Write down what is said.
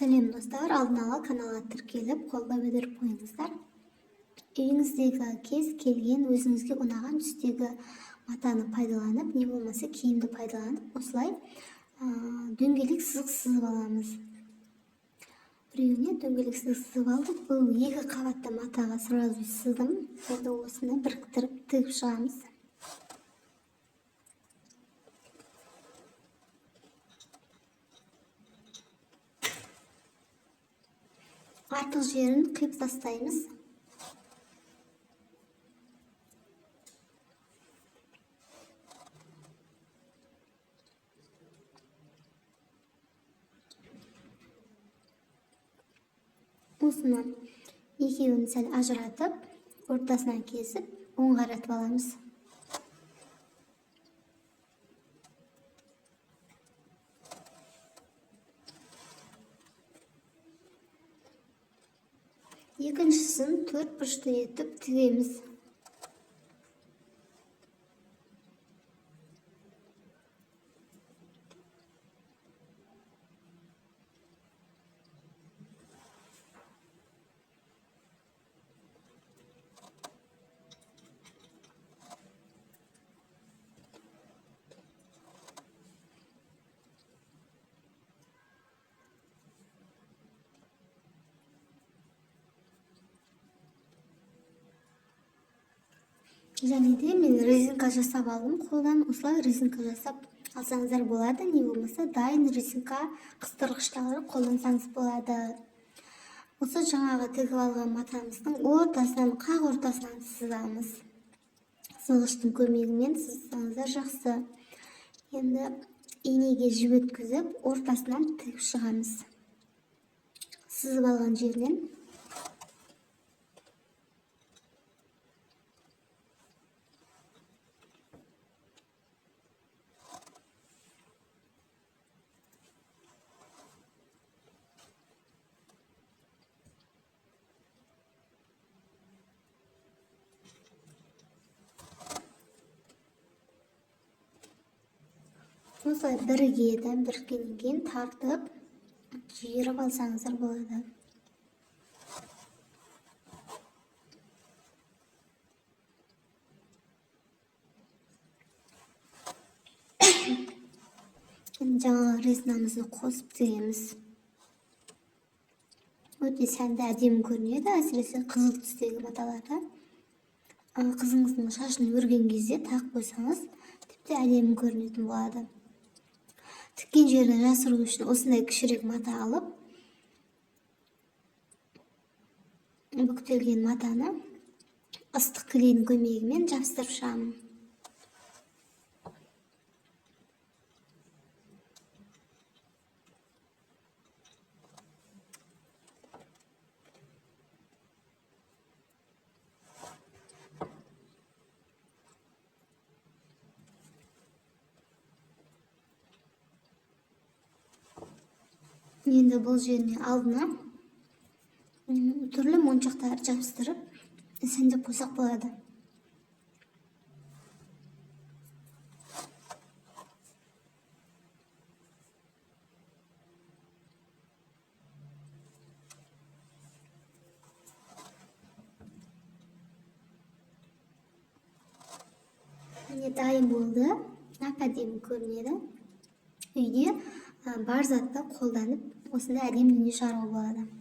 Сәлем достар, алдын ала каналға тіркеліп, қолдау білдіріп қойыңыздар. Үйіңіздегі кез келген өзіңізге ұнаған түстегі матаны пайдаланып, не болмаса киімді пайдаланып, осылай дөңгелек сызық сызып аламыз. Біреуіне дөңгелек сызық сызып алдық. Бұл екі қабатты матаға сразу сыздым. Енді осыны біріктіріп тігіп шығамыз. Артық жерін қиып тастаймыз. Осыны екеуін сәл ажыратып, ортасынан кесіп, оң қаратып аламыз. Екіншісін төрт бұрышты етіп тігеміз. Және де мен резинка жасап алдым. Қолдан осылай резинка жасап алсаңыздар болады. Не болмаса дайын резинка қыстырғыштары қолдансаңыз болады. Осы жаңағы тігіп алған матамыздың ортасынан, қақ ортасынан сызамыз. Сызғыштың көмегімен сызсаңыздар жақсы. Енді инеге жіп өткізіп, ортасынан тігіп шығамыз. Сызып алған жерінен. Осылай біріккеннен кейін тартып, жиырып алсаңыздар болады. Жаңағы резинамызды қосып тігеміз. Өте сәнді, әдемі көрінеді, әсіресе қызыл түстегі маталарда. Қызыңыздың шашын өрген кезде тағып қойсаңыз, тіпті әдемі көрінетін болады. Тіккен жерін жасыру үшін осындай кішірек мата алып, бүктелген матаны ыстық клейдің көмегімен жабыстырып шығамын. Енді бұл жеріне алдына түрлі моншақтар жабыстырып, сәндеп қойсақ болады. Міне дайын болды, әдемі көрінеді. Үйде бар затты қолданып, осындай әдемі дүние шығаруға болады.